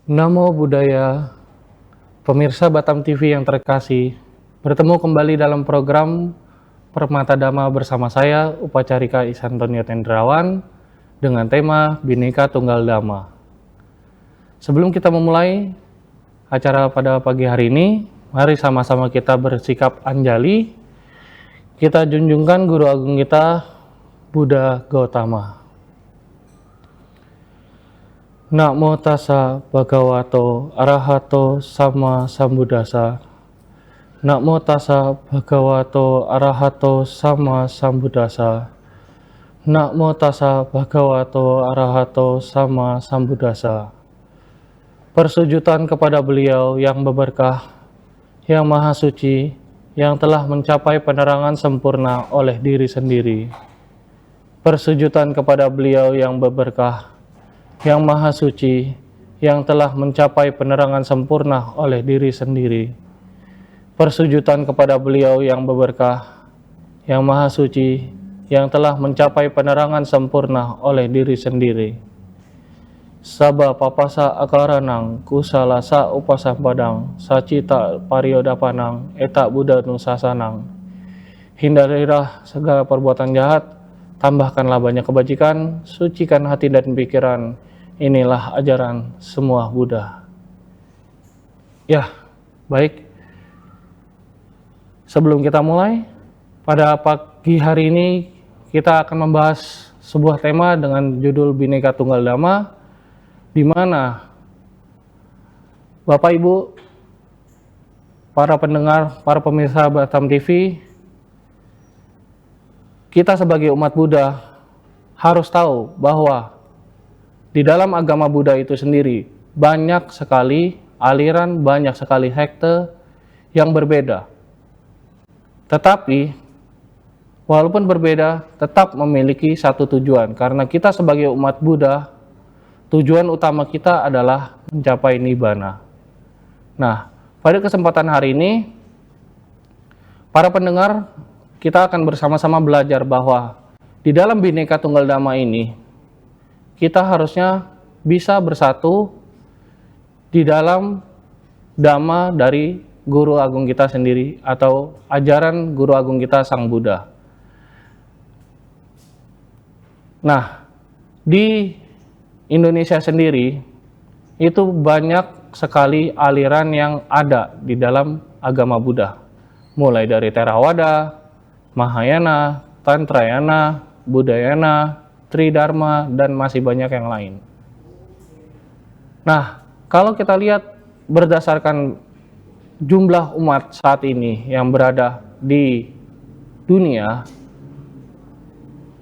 Namo Buddhaya, pemirsa Batam TV yang terkasih, bertemu kembali dalam program Permata Dhamma bersama saya, Upacarika Isantonio Tendrawan, dengan tema Bhinneka Tunggal Dhamma. Sebelum kita memulai acara pada pagi hari ini, mari sama-sama kita bersikap anjali, kita junjungkan Guru Agung kita, Buddha Gautama. Namo tassa bhagavato arahato sama sambuddhassa. Namo tassa bhagavato arahato sama sambuddhassa. Namo tassa bhagavato arahato sama sambuddhassa. Persujudan kepada beliau yang berberkah, yang maha suci, yang telah mencapai penerangan sempurna oleh diri sendiri. Persujudan kepada beliau yang berberkah, yang maha suci, yang telah mencapai penerangan sempurna oleh diri sendiri. Persujudan kepada beliau yang berberkah, yang maha suci, yang telah mencapai penerangan sempurna oleh diri sendiri. Sabba papasa akaranang kusalasa upasampadang sacita pariyodapanang eta buddha nusasanang. Hindarilah segala perbuatan jahat, tambahkanlah banyak kebajikan, sucikan hati dan pikiran. Inilah ajaran semua Buddha. Ya, baik. Sebelum kita mulai, pada pagi hari ini kita akan membahas sebuah tema dengan judul Bhinneka Tunggal Dhamma, di mana Bapak Ibu, para pendengar, para pemirsa Batam TV, kita sebagai umat Buddha harus tahu bahwa di dalam agama Buddha itu sendiri banyak sekali aliran, banyak sekali sekte yang berbeda. Tetapi walaupun berbeda, tetap memiliki satu tujuan, karena kita sebagai umat Buddha, tujuan utama kita adalah mencapai Nibbana. Nah, pada kesempatan hari ini, para pendengar, kita akan bersama-sama belajar bahwa di dalam Bhinneka Tunggal Dhamma ini, kita harusnya bisa bersatu di dalam Dhamma dari Guru Agung kita sendiri, atau ajaran Guru Agung kita Sang Buddha. Nah, di Indonesia sendiri, itu banyak sekali aliran yang ada di dalam agama Buddha. Mulai dari Theravada, Mahayana, Tantrayana, Buddhayana, Tridharma, dan masih banyak yang lain. Nah, kalau kita lihat berdasarkan jumlah umat saat ini yang berada di dunia,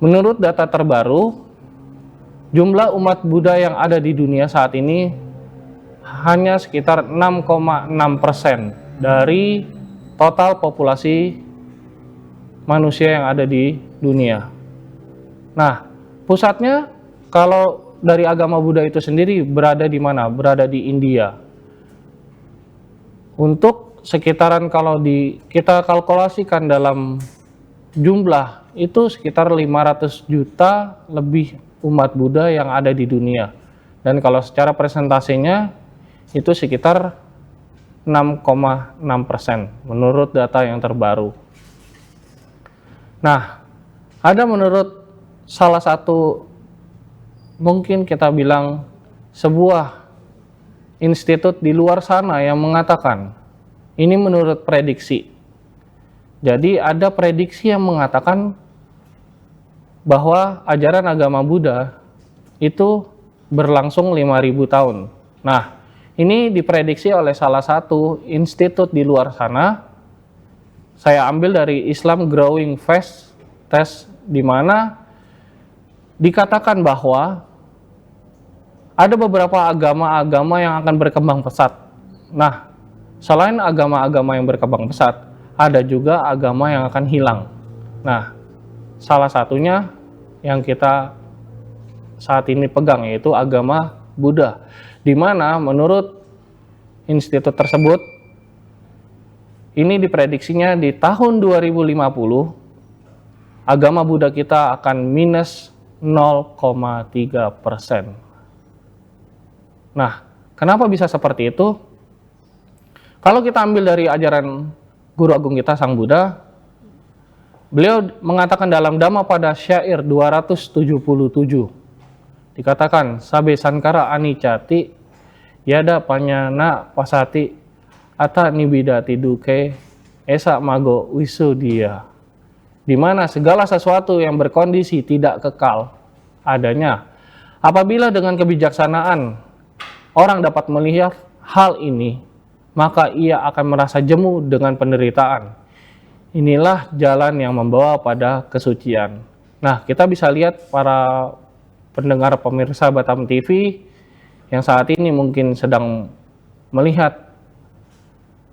menurut data terbaru, jumlah umat Buddha yang ada di dunia saat ini hanya sekitar 6,6% dari total populasi manusia yang ada di dunia. Nah, pusatnya kalau dari agama Buddha itu sendiri berada di mana? Berada di India. Untuk sekitaran, kalau kita kalkulasikan dalam jumlah, itu sekitar 500 juta lebih umat Buddha yang ada di dunia. Dan kalau secara presentasinya itu sekitar 6,6% menurut data yang terbaru. Nah, ada menurut salah satu, mungkin kita bilang sebuah institut di luar sana yang mengatakan, ini menurut prediksi. Jadi ada prediksi yang mengatakan bahwa ajaran agama Buddha itu berlangsung 5.000 tahun. Nah, ini diprediksi oleh salah satu institut di luar sana. Saya ambil dari Islam Growing Fast Test, di mana dikatakan bahwa ada beberapa agama-agama yang akan berkembang pesat. Nah, selain agama-agama yang berkembang pesat, ada juga agama yang akan hilang. Nah, salah satunya yang kita saat ini pegang yaitu agama Buddha, di mana menurut institut tersebut, ini diprediksinya di tahun 2050 agama Buddha kita akan minus 0,3%. Nah, Kenapa bisa seperti itu? Kalau kita ambil dari ajaran Guru Agung kita Sang Buddha, beliau mengatakan dalam Dhammapada Syair 277, dikatakan sabe sankara anicati yada panyana pasati ata nibidati duke esa mago wisudia, di mana segala sesuatu yang berkondisi tidak kekal adanya. Apabila dengan kebijaksanaan orang dapat melihat hal ini, maka ia akan merasa jemu dengan penderitaan. Inilah jalan yang membawa pada kesucian. Nah, kita bisa lihat para pendengar pemirsa Batam TV yang saat ini mungkin sedang melihat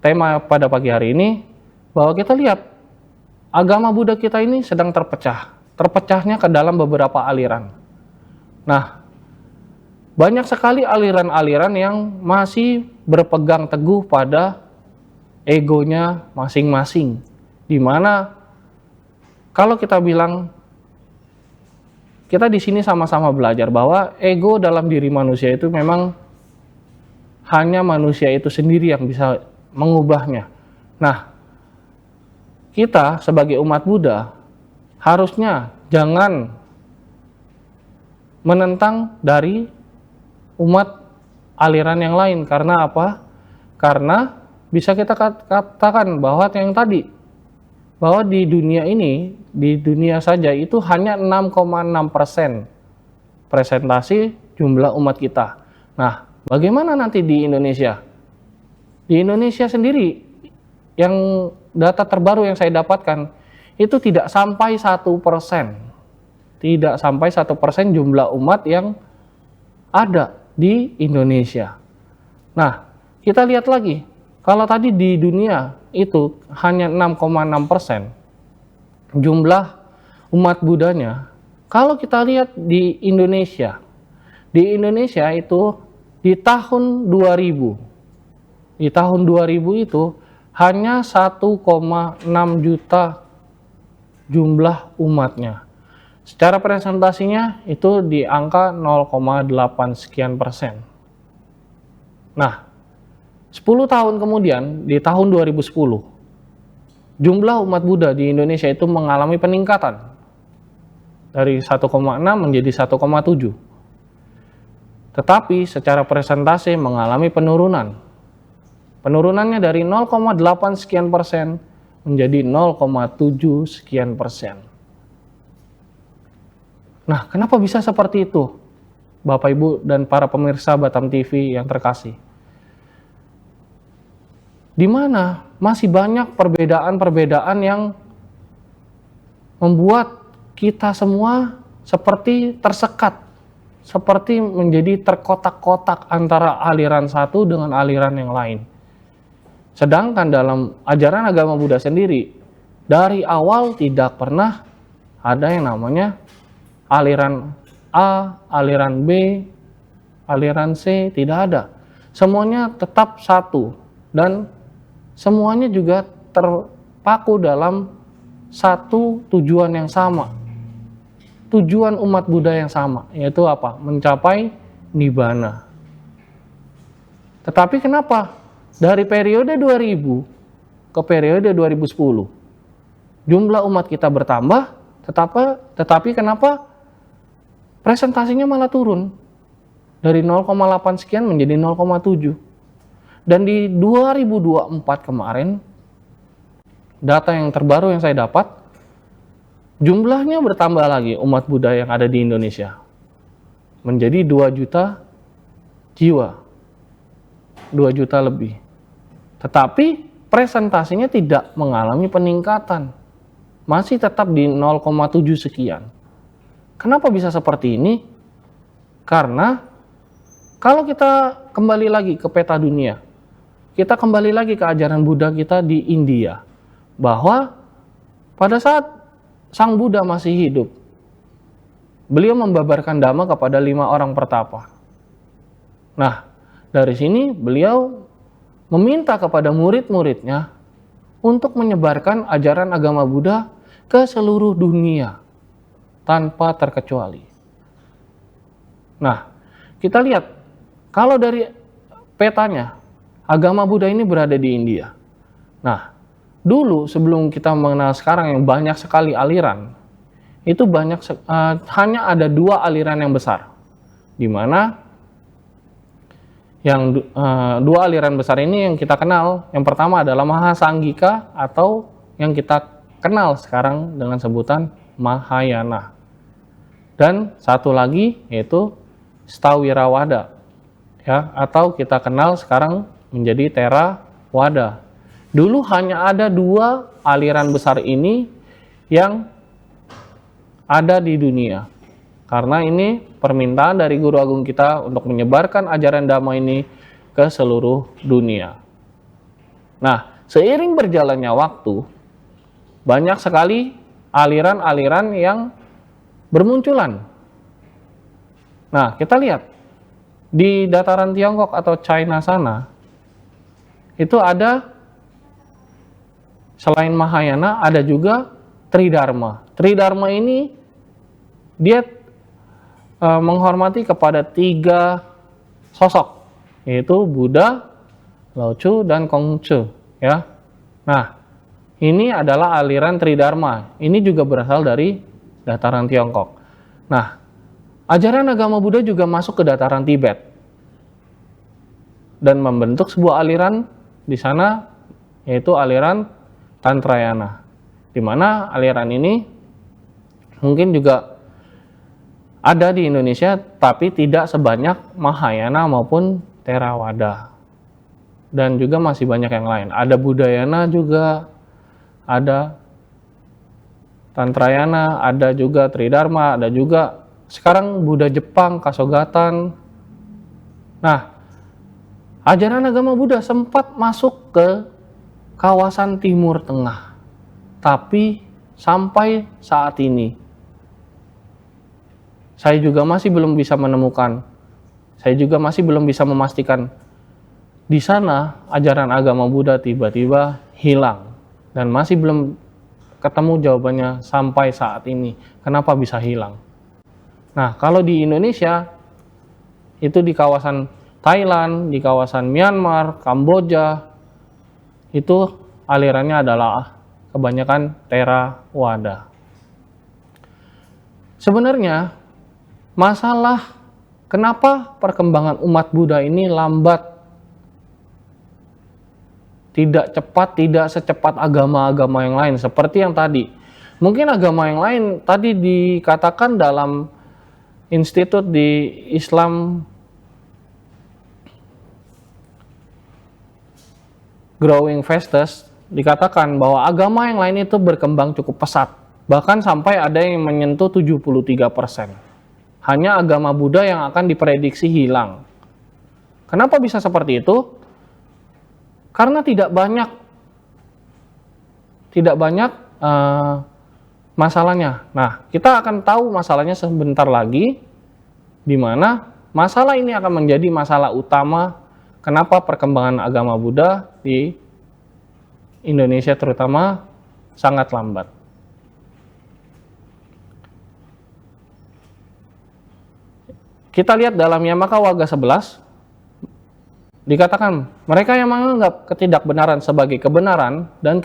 tema pada pagi hari ini, bahwa kita lihat agama Buddha kita ini sedang terpecahnya ke dalam beberapa aliran. Nah, banyak sekali aliran-aliran yang masih berpegang teguh pada egonya masing-masing. Di mana kalau kita bilang kita di sini sama-sama belajar bahwa ego dalam diri manusia itu memang hanya manusia itu sendiri yang bisa mengubahnya. Nah, kita sebagai umat Buddha harusnya jangan menentang dari umat aliran yang lain. Karena apa? Karena bisa kita katakan bahwa yang tadi, bahwa di dunia ini, di dunia saja itu hanya 6,6% presentasi jumlah umat kita. Nah, bagaimana nanti di Indonesia? Di Indonesia sendiri, yang data terbaru yang saya dapatkan, itu tidak sampai 1%. Tidak sampai 1% jumlah umat yang ada di Indonesia. Nah, kita lihat lagi, kalau tadi di dunia itu hanya 6,6% jumlah umat Buddhanya. Kalau kita lihat di Indonesia itu di tahun 2000 itu hanya 1,6 juta jumlah umatnya. Secara presentasinya itu di angka 0,8 sekian persen. Nah, 10 tahun kemudian di tahun 2010, jumlah umat Buddha di Indonesia itu mengalami peningkatan dari 1,6 menjadi 1,7. Tetapi secara presentasi mengalami penurunan. Penurunannya dari 0,8 sekian persen menjadi 0,7 sekian persen. Nah, kenapa bisa seperti itu, Bapak Ibu dan para pemirsa Batam TV yang terkasih? Di mana masih banyak perbedaan-perbedaan yang membuat kita semua seperti tersekat, seperti menjadi terkotak-kotak antara aliran satu dengan aliran yang lain. Sedangkan dalam ajaran agama Buddha sendiri, dari awal tidak pernah ada yang namanya aliran A, aliran B, aliran C, tidak ada. Semuanya tetap satu dan semuanya juga terpaku dalam satu tujuan yang sama. Tujuan umat Buddha yang sama, yaitu apa? Mencapai Nibbana. Tetapi kenapa dari periode 2000 ke periode 2010 jumlah umat kita bertambah, tetapi kenapa presentasinya malah turun dari 0,8 sekian menjadi 0,7. Dan di 2024 kemarin, data yang terbaru yang saya dapat, jumlahnya bertambah lagi umat Buddha yang ada di Indonesia. Menjadi 2 juta jiwa. 2 juta lebih. Tetapi presentasinya tidak mengalami peningkatan. Masih tetap di 0,7 sekian. Kenapa bisa seperti ini? Karena kalau kita kembali lagi ke peta dunia, kita kembali lagi ke ajaran Buddha kita di India, bahwa pada saat Sang Buddha masih hidup, beliau membabarkan Dhamma kepada 5 orang pertapa. Nah, dari sini beliau meminta kepada murid-muridnya untuk menyebarkan ajaran agama Buddha ke seluruh dunia tanpa terkecuali. Nah, kita lihat kalau dari petanya. Agama Buddha ini berada di India. Nah, dulu sebelum kita mengenal sekarang yang banyak sekali aliran, itu hanya ada 2 aliran yang besar, di mana yang 2 aliran besar ini yang kita kenal. Yang pertama adalah Mahasanggika atau yang kita kenal sekarang dengan sebutan Mahayana. Dan satu lagi yaitu Stawirawada, ya, atau kita kenal sekarang menjadi Theravada. Dulu hanya ada 2 aliran besar ini yang ada di dunia. Karena ini permintaan dari Guru Agung kita untuk menyebarkan ajaran Dhamma ini ke seluruh dunia. Nah, seiring berjalannya waktu, banyak sekali aliran-aliran yang bermunculan. Nah, kita lihat di dataran Tiongkok atau China sana, itu ada selain Mahayana ada juga Tridharma. Tridharma ini dia menghormati kepada 3 sosok, yaitu Buddha, Lao Tzu, dan Konghucu, ya. Nah, ini adalah aliran Tridharma. Ini juga berasal dari dataran Tiongkok. Nah, ajaran agama Buddha juga masuk ke dataran Tibet dan membentuk sebuah aliran di sana, yaitu aliran Tantrayana, di mana aliran ini mungkin juga ada di Indonesia, tapi tidak sebanyak Mahayana maupun Theravada. Dan juga masih banyak yang lain. Ada Budayana juga, ada Tantrayana, ada juga Tridharma, ada juga sekarang Buddha Jepang, Kasogatan. Nah, ajaran agama Buddha sempat masuk ke kawasan Timur Tengah. Tapi sampai saat ini saya juga masih belum bisa menemukan, saya juga masih belum bisa memastikan di sana ajaran agama Buddha tiba-tiba hilang, dan masih belum ketemu jawabannya sampai saat ini kenapa bisa hilang. Nah, kalau di Indonesia itu di kawasan Thailand, di kawasan Myanmar, Kamboja, itu alirannya adalah kebanyakan Theravada. Sebenarnya masalah kenapa perkembangan umat Buddha ini lambat, tidak cepat, tidak secepat agama-agama yang lain. Seperti yang tadi, mungkin agama yang lain tadi dikatakan dalam institut di Islam Growing Fastest, dikatakan bahwa agama yang lain itu berkembang cukup pesat. Bahkan sampai ada yang menyentuh 73%. Hanya agama Buddha yang akan diprediksi hilang. Kenapa bisa seperti itu? Karena tidak banyak masalahnya. Nah, kita akan tahu masalahnya sebentar lagi, di mana masalah ini akan menjadi masalah utama kenapa perkembangan agama Buddha di Indonesia terutama sangat lambat. Kita lihat dalam Yamaka Waga 11, dikatakan mereka yang menganggap ketidakbenaran sebagai kebenaran dan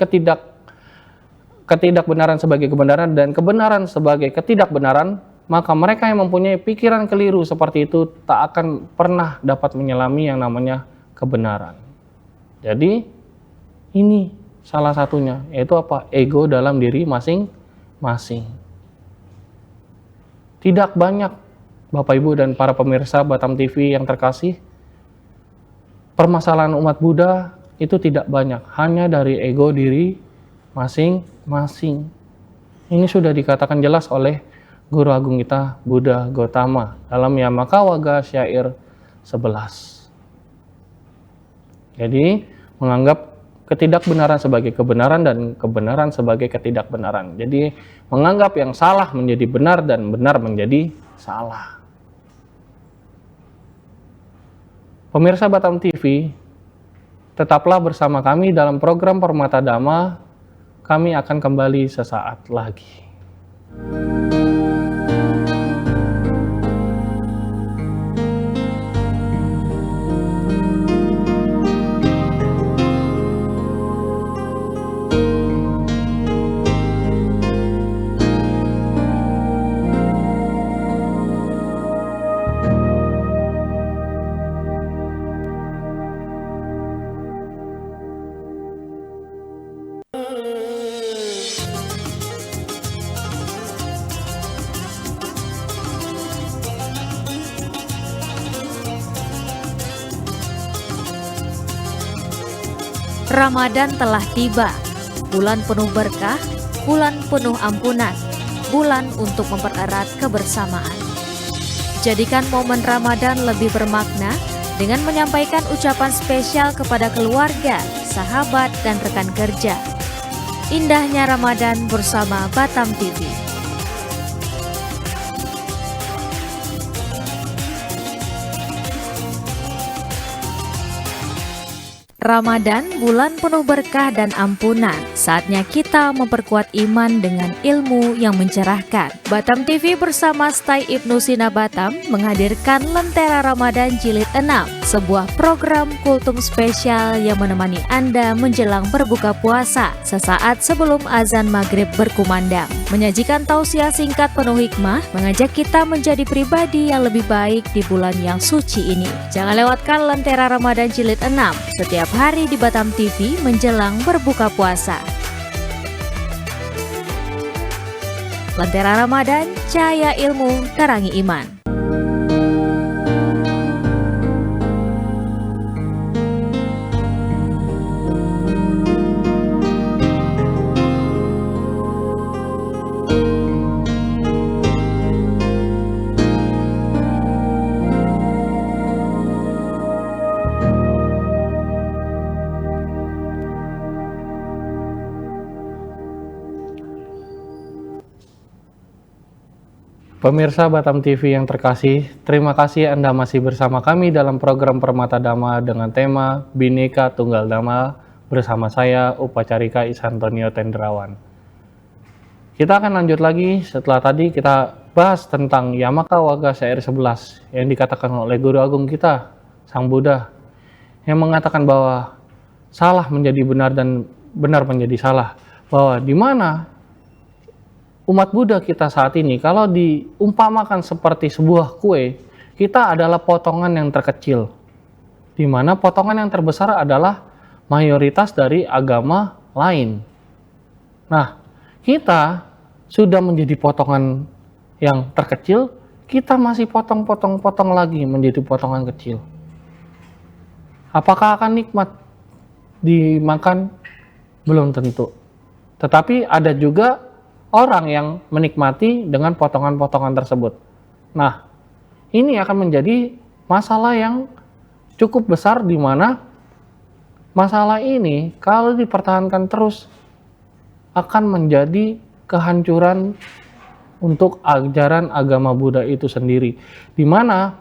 ketidakbenaran sebagai kebenaran dan kebenaran sebagai ketidakbenaran, maka mereka yang mempunyai pikiran keliru seperti itu tak akan pernah dapat menyelami yang namanya kebenaran. Jadi ini salah satunya, yaitu apa? Ego dalam diri masing-masing. Tidak banyak Bapak Ibu dan para pemirsa Batam TV yang terkasih, permasalahan umat Buddha itu tidak banyak, hanya dari ego diri masing-masing. Ini sudah dikatakan jelas oleh Guru Agung kita Buddha Gautama dalam Yamaka Waga Syair 11. Jadi menganggap ketidakbenaran sebagai kebenaran dan kebenaran sebagai ketidakbenaran. Jadi menganggap yang salah menjadi benar dan benar menjadi salah. Pemirsa Batam TV, tetaplah bersama kami dalam program Permata Dhamma. Kami akan kembali sesaat lagi. Ramadan telah tiba, bulan penuh berkah, bulan penuh ampunan, bulan untuk mempererat kebersamaan. Jadikan momen Ramadan lebih bermakna dengan menyampaikan ucapan spesial kepada keluarga, sahabat, dan rekan kerja. Indahnya Ramadan bersama Batam TV. Ramadan, bulan penuh berkah dan ampunan. Saatnya kita memperkuat iman dengan ilmu yang mencerahkan. Batam TV bersama Stai Ibnu Sina Batam menghadirkan Lentera Ramadan Jilid 6, sebuah program kultum spesial yang menemani Anda menjelang berbuka puasa sesaat sebelum azan maghrib berkumandang. Menyajikan tausiah singkat penuh hikmah, mengajak kita menjadi pribadi yang lebih baik di bulan yang suci ini. Jangan lewatkan Lentera Ramadan Jilid 6 setiap hari di Batam TV menjelang berbuka puasa. Lentera Ramadan, cahaya ilmu, terangi iman. Pemirsa Batam TV yang terkasih, terima kasih Anda masih bersama kami dalam program Permata Dhamma dengan tema Bhinneka Tunggal Dhamma bersama saya Upacarika Isantonio Tendrawan. Kita akan lanjut lagi setelah tadi kita bahas tentang Yamaka Waga Syair 11 yang dikatakan oleh Guru Agung kita, Sang Buddha, yang mengatakan bahwa salah menjadi benar dan benar menjadi salah, bahwa di mana umat Buddha kita saat ini, kalau diumpamakan seperti sebuah kue, kita adalah potongan yang terkecil, di mana potongan yang terbesar adalah mayoritas dari agama lain. Nah, kita sudah menjadi potongan yang terkecil, kita masih potong-potong lagi menjadi potongan kecil. Apakah akan nikmat dimakan? Belum tentu. Tetapi ada juga orang yang menikmati dengan potongan-potongan tersebut. Nah, ini akan menjadi masalah yang cukup besar, di mana masalah ini kalau dipertahankan terus akan menjadi kehancuran untuk ajaran agama Buddha itu sendiri. Di mana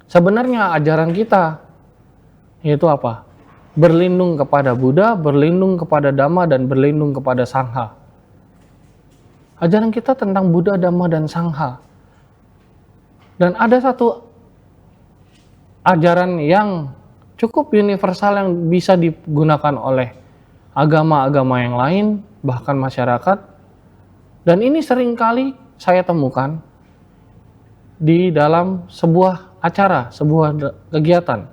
sebenarnya ajaran kita yaitu apa? Berlindung kepada Buddha, berlindung kepada Dhamma, dan berlindung kepada Sangha. Ajaran kita tentang Buddha, Dhamma, dan Sangha. Dan ada satu ajaran yang cukup universal yang bisa digunakan oleh agama-agama yang lain, bahkan masyarakat. Dan ini seringkali saya temukan di dalam sebuah acara, sebuah kegiatan.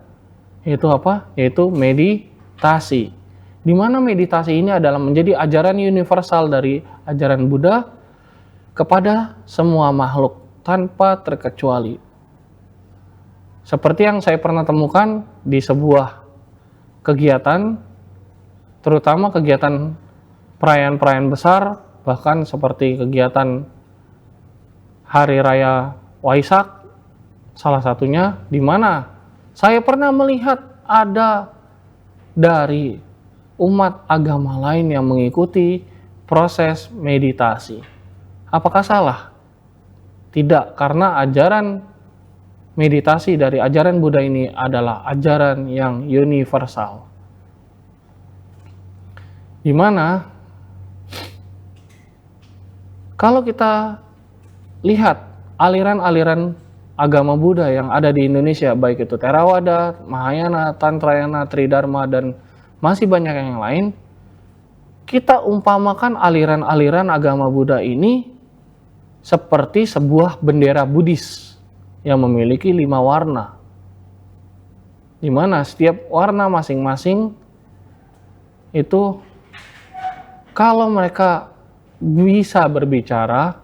Yaitu apa? Yaitu meditasi. Di mana meditasi ini adalah menjadi ajaran universal dari ajaran Buddha kepada semua makhluk tanpa terkecuali. Seperti yang saya pernah temukan di sebuah kegiatan, terutama kegiatan perayaan-perayaan besar, bahkan seperti kegiatan Hari Raya Waisak, salah satunya, di mana saya pernah melihat ada dari umat agama lain yang mengikuti proses meditasi. Apakah salah? Tidak, karena ajaran meditasi dari ajaran Buddha ini adalah ajaran yang universal. Di mana kalau kita lihat aliran-aliran agama Buddha yang ada di Indonesia, baik itu Theravada, Mahayana, Tantrayana, Tridharma, dan masih banyak yang lain, kita umpamakan aliran-aliran agama Buddha ini seperti sebuah bendera Buddhis yang memiliki 5 warna, di mana setiap warna masing-masing itu kalau mereka bisa berbicara,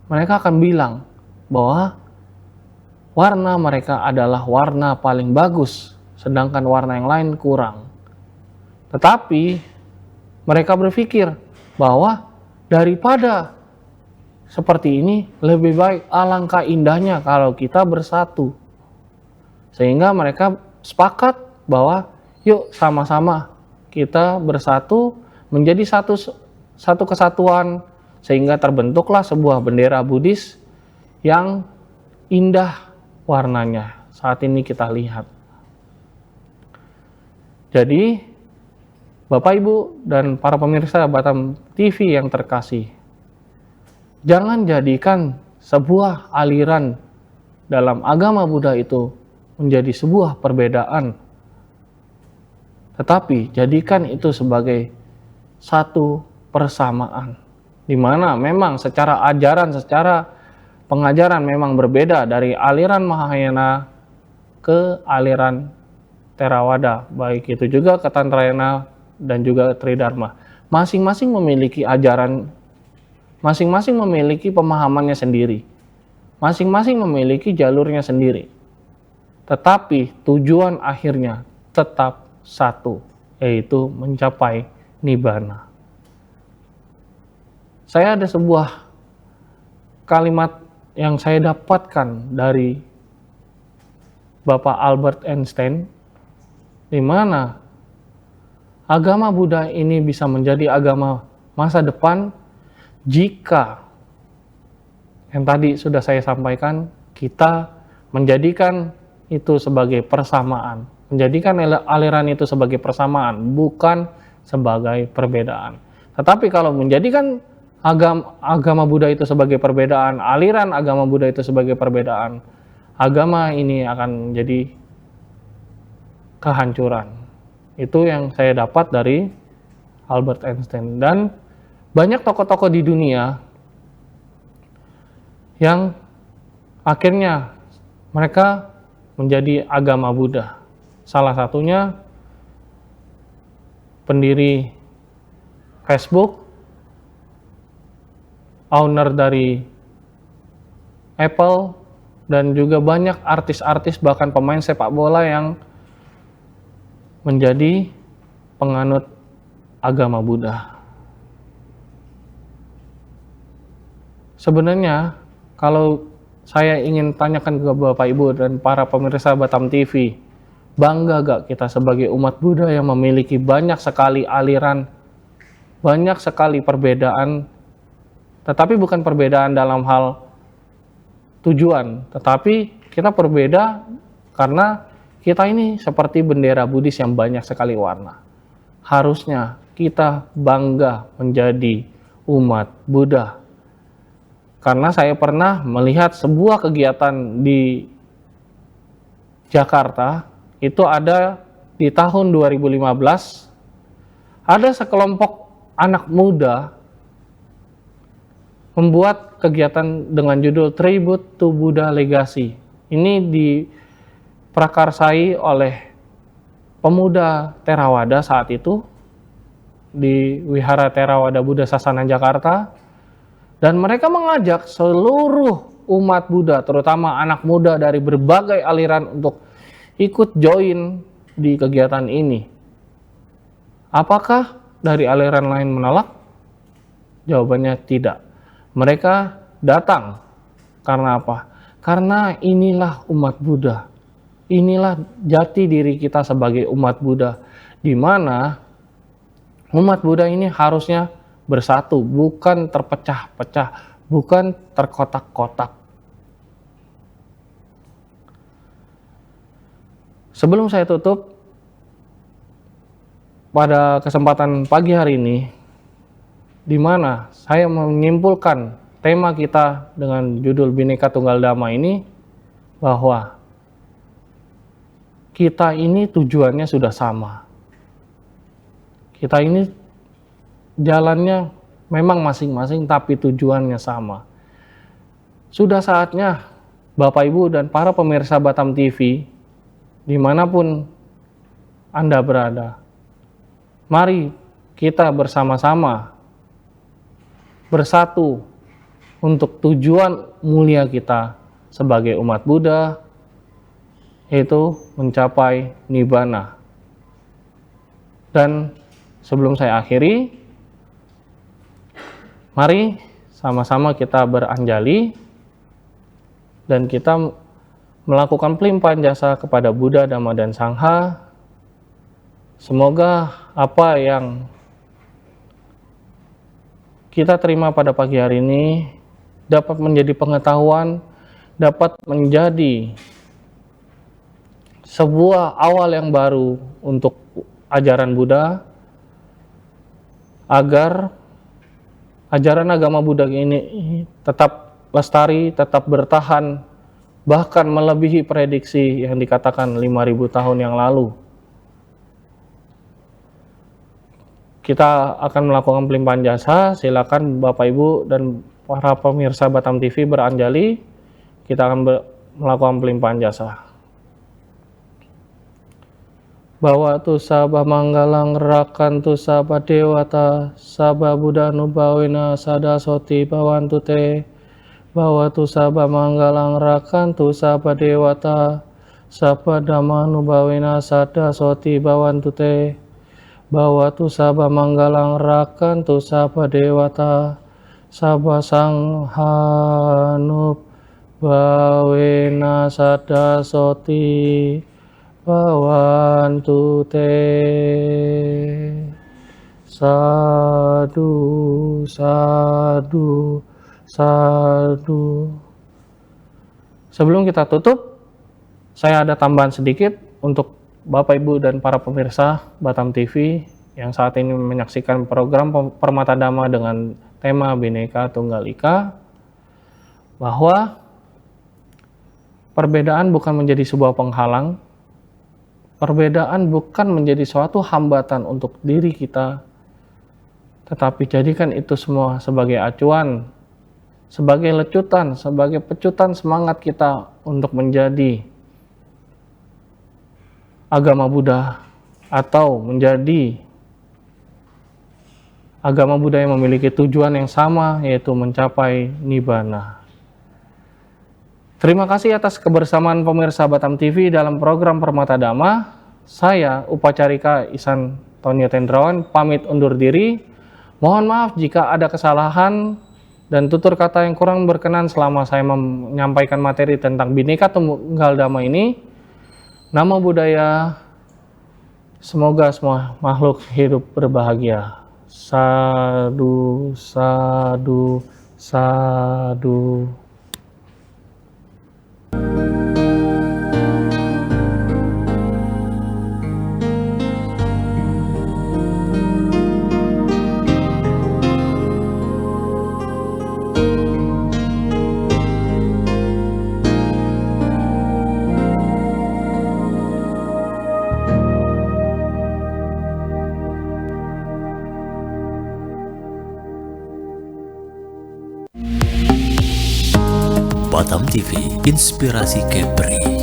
mereka akan bilang bahwa warna mereka adalah warna paling bagus, sedangkan warna yang lain kurang. Tetapi mereka berpikir bahwa daripada seperti ini, lebih baik alangkah indahnya kalau kita bersatu. Sehingga mereka sepakat bahwa yuk sama-sama kita bersatu menjadi satu kesatuan, sehingga terbentuklah sebuah bendera Buddhis yang indah warnanya. Saat ini kita lihat. Jadi, Bapak Ibu dan para pemirsa Batam TV yang terkasih, jangan jadikan sebuah aliran dalam agama Buddha itu menjadi sebuah perbedaan, tetapi jadikan itu sebagai satu persamaan, di mana memang secara ajaran, secara pengajaran memang berbeda dari aliran Mahayana ke aliran Theravada, baik itu juga Ketantrayana dan juga Tridharma. Masing-masing memiliki ajaran, masing-masing memiliki pemahamannya sendiri, masing-masing memiliki jalurnya sendiri. Tetapi tujuan akhirnya tetap satu, yaitu mencapai Nibbana. Saya ada sebuah kalimat yang saya dapatkan dari Bapak Albert Einstein, di mana agama Buddha ini bisa menjadi agama masa depan jika, yang tadi sudah saya sampaikan, kita menjadikan itu sebagai persamaan, menjadikan aliran itu sebagai persamaan, bukan sebagai perbedaan. Tetapi kalau menjadikan agama Buddha itu sebagai perbedaan, aliran agama Buddha itu sebagai perbedaan, agama ini akan menjadi kehancuran. Itu yang saya dapat dari Albert Einstein. Dan banyak tokoh-tokoh di dunia yang akhirnya mereka menjadi agama Buddha. Salah satunya pendiri Facebook, owner dari Apple, dan juga banyak artis-artis bahkan pemain sepak bola yang menjadi penganut agama Buddha. Sebenarnya kalau saya ingin tanyakan ke Bapak Ibu dan para pemirsa Batam TV, bangga gak kita sebagai umat Buddha yang memiliki banyak sekali aliran, banyak sekali perbedaan, tetapi bukan perbedaan dalam hal tujuan, tetapi kita berbeda karena kita ini seperti bendera Buddhis yang banyak sekali warna. Harusnya kita bangga menjadi umat Buddha. Karena saya pernah melihat sebuah kegiatan di Jakarta, itu ada di tahun 2015, ada sekelompok anak muda membuat kegiatan dengan judul Tribute to Buddha Legacy. Ini diprakarsai oleh pemuda Theravada saat itu di Wihara Theravada Buddha Sasana Jakarta, dan mereka mengajak seluruh umat Buddha, terutama anak muda dari berbagai aliran, untuk ikut join di kegiatan ini. Apakah dari aliran lain menolak? Jawabannya tidak. Mereka datang karena apa? Karena inilah umat Buddha. Inilah jati diri kita sebagai umat Buddha, di mana umat Buddha ini harusnya bersatu, bukan terpecah-pecah, bukan terkotak-kotak. Sebelum saya tutup, pada kesempatan pagi hari ini, di mana saya menyimpulkan tema kita dengan judul Bhinneka Tunggal Dhamma ini, bahwa kita ini tujuannya sudah sama. Kita ini jalannya memang masing-masing, tapi tujuannya sama. Sudah saatnya Bapak Ibu dan para pemirsa Batam TV, dimanapun Anda berada, mari kita bersama-sama bersatu untuk tujuan mulia kita sebagai umat Buddha, yaitu mencapai Nibbana. Dan sebelum saya akhiri, mari sama-sama kita beranjali dan kita melakukan pelimpahan jasa kepada Buddha, Dhamma, dan Sangha. Semoga apa yang kita terima pada pagi hari ini dapat menjadi pengetahuan, dapat menjadi sebuah awal yang baru untuk ajaran Buddha, agar ajaran agama Buddha ini tetap lestari, tetap bertahan, bahkan melebihi prediksi yang dikatakan 5.000 tahun yang lalu. Kita akan melakukan pelimpahan jasa. Silakan Bapak Ibu dan para pemirsa Batam TV beranjali. Kita akan melakukan pelimpahan jasa. Bawatu sabah manggalang rakantu sabah dewata sabah Buddha nubawena sada soti bawantu te. Bawatu sabah manggalang rakantu sabah dewata sabah dhamma nubawena sada soti bawantu te. Bawatu sabah manggalang rakantu sabah dewata sabah sangha nubawena sada soti bawantu te. Sadu, sadu, sadu. Sebelum kita tutup, saya ada tambahan sedikit untuk Bapak Ibu dan para pemirsa Batam TV yang saat ini menyaksikan program Permata Dhamma dengan tema Bhinneka Tunggal Ika, bahwa perbedaan bukan menjadi sebuah penghalang, perbedaan bukan menjadi suatu hambatan untuk diri kita, tetapi jadikan itu semua sebagai acuan, sebagai lecutan, sebagai pecutan semangat kita untuk menjadi agama Buddha atau menjadi agama Buddha yang memiliki tujuan yang sama, yaitu mencapai Nibbana. Terima kasih atas kebersamaan pemirsa Batam TV dalam program Permata Dhamma. Saya Upacarika Ihsan Tonio Tendrawan pamit undur diri. Mohon maaf jika ada kesalahan dan tutur kata yang kurang berkenan selama saya menyampaikan materi tentang Bhinneka Tunggal Dhamma ini. Namo Buddhaya, semoga semua makhluk hidup berbahagia. Sadu, sadu, sadu. Batam TV, inspirasi Kepri.